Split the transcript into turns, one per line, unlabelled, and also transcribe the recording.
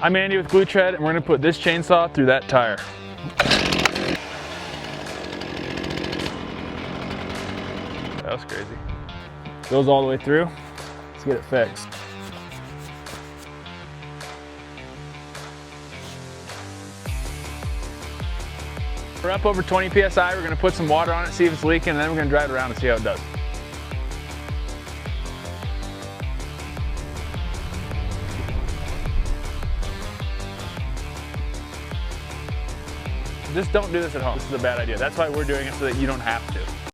I'm Andy with Glue Tread, and we're gonna put this chainsaw through that tire. That was crazy. Goes all the way through. Let's get it fixed. We're up over 20 PSI. We're gonna put some water on it, see if it's leaking, and then we're gonna drive it around and see how it does. Just don't do this at home. This is a bad idea. That's why we're doing it, so that you don't have to.